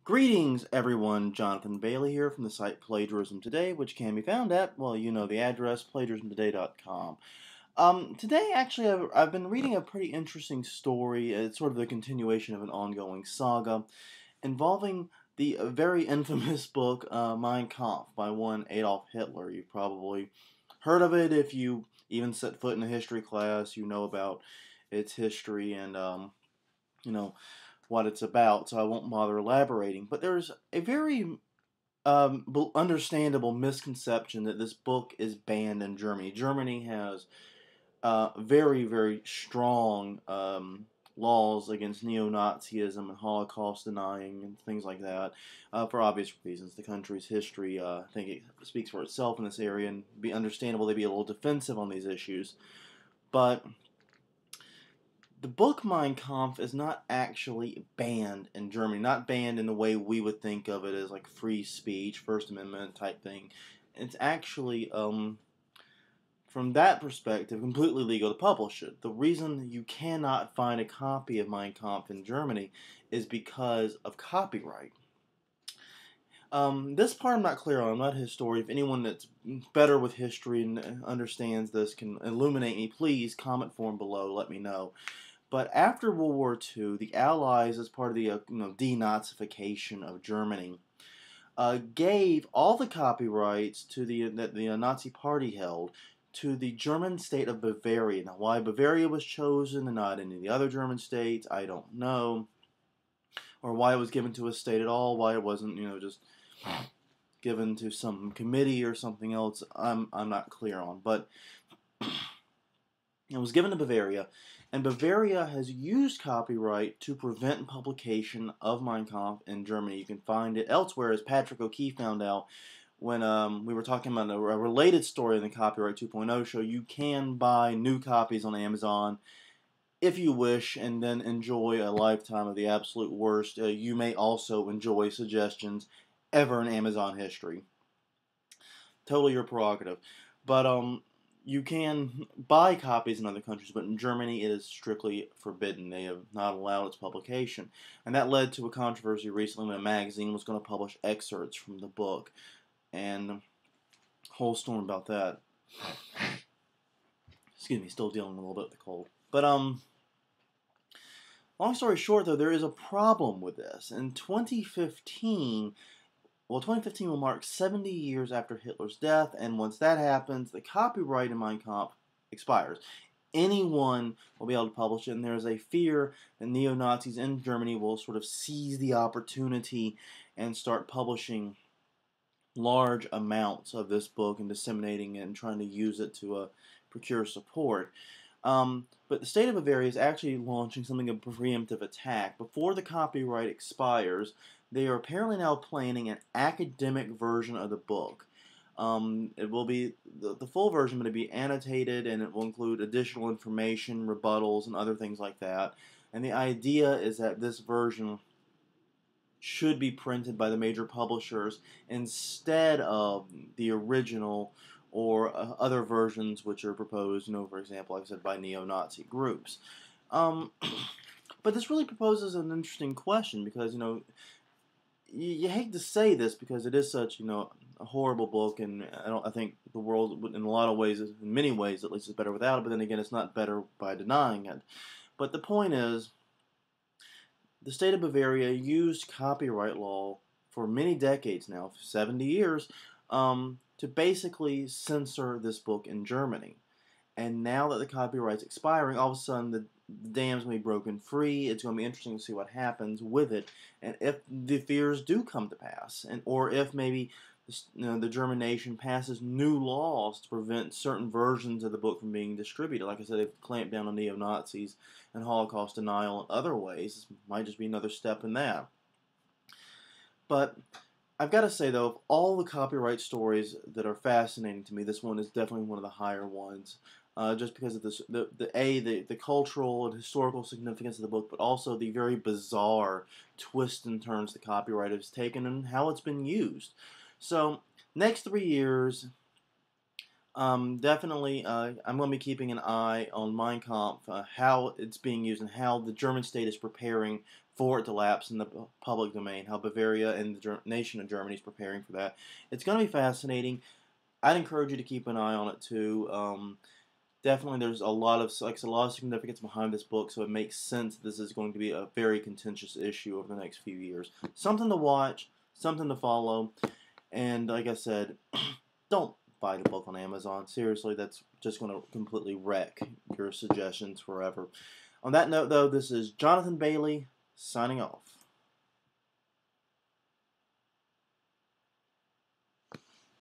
Greetings, everyone. Jonathan Bailey here from the site Plagiarism Today, which can be found at, well, you know the address, plagiarismtoday.com. Today, actually, I've been reading a pretty interesting story. It's sort of the continuation of an ongoing saga involving the very infamous book, Mein Kampf, by one Adolf Hitler. You've probably heard of it. If you even set foot in a history class, you know about its history and, you know, what it's about, so I won't bother elaborating. But there's a very understandable misconception that this book is banned in Germany. Germany has very, very strong laws against neo-Nazism and Holocaust denying and things like that for obvious reasons. The country's history, I think it speaks for itself in this area, and be understandable they'd be a little defensive on these issues. But the book Mein Kampf is not actually banned in Germany. Not banned in the way we would think of it as like free speech, First Amendment type thing. It's actually, from that perspective, completely legal to publish it. The reason you cannot find a copy of Mein Kampf in Germany is because of copyright. This part I'm not clear on. I'm not a historian. If anyone that's better with history and understands this can illuminate me, please comment form below. Let me know. But after World War II, the Allies, as part of the denazification of Germany, gave all the copyrights to that the Nazi Party held to the German state of Bavaria. Now, why Bavaria was chosen and not any of the other German states, I don't know. Or why it was given to a state at all, why it wasn't, just given to some committee or something else, I'm not clear on. But it was given to Bavaria, and Bavaria has used copyright to prevent publication of Mein Kampf in Germany. You can find it elsewhere, as Patrick O'Keefe found out when we were talking about a related story in the Copyright 2.0 show. You can buy new copies on Amazon if you wish, and then enjoy a lifetime of the absolute worst. You may also enjoy suggestions ever in Amazon history. Totally your prerogative. But you can buy copies in other countries, but in Germany it is strictly forbidden. They have not allowed its publication. And that led to a controversy recently when a magazine was going to publish excerpts from the book. And a whole storm about that. Excuse me, still dealing with a little bit with the cold. But, long story short, though, there is a problem with this. In 2015... Well, 2015 will mark 70 years after Hitler's death, and once that happens, the copyright in Mein Kampf expires. Anyone will be able to publish it, and there is a fear that neo-Nazis in Germany will sort of seize the opportunity and start publishing large amounts of this book and disseminating it and trying to use it to procure support. But the state of Bavaria is actually launching something of a preemptive attack. Before the copyright expires, they are apparently now planning an academic version of the book. It will be the full version, but it'll be annotated, and it will include additional information, rebuttals, and other things like that. And the idea is that this version should be printed by the major publishers instead of the original or other versions which are proposed, for example, like I said, by neo-Nazi groups. But this really proposes an interesting question because, you hate to say this because it is such, a horrible book, and I think the world, in a lot of ways, in many ways at least, is better without it, but then again, it's not better by denying it. But the point is, the state of Bavaria used copyright law for many decades now, 70 years, to basically censor this book in Germany. And now that the copyright's expiring, all of a sudden the dam's going to be broken free. It's going to be interesting to see what happens with it, and if the fears do come to pass, or if maybe the German nation passes new laws to prevent certain versions of the book from being distributed. Like I said, they've clamped down on neo-Nazis and Holocaust denial in other ways. This might just be another step in that. But I've got to say, though, of all the copyright stories that are fascinating to me, this one is definitely one of the higher ones. Just because of this, the cultural and historical significance of the book, but also the very bizarre twists and turns the copyright has taken and how it's been used. So, next 3 years, definitely, I'm going to be keeping an eye on Mein Kampf, how it's being used, and how the German state is preparing for it to lapse in the public domain, how Bavaria and the nation of Germany is preparing for that. It's going to be fascinating. I'd encourage you to keep an eye on it too. Definitely, there's a lot of significance behind this book, so it makes sense this is going to be a very contentious issue over the next few years. Something to watch, something to follow, and like I said, don't buy the book on Amazon. Seriously, that's just going to completely wreck your suggestions forever. On that note, though, this is Jonathan Bailey signing off.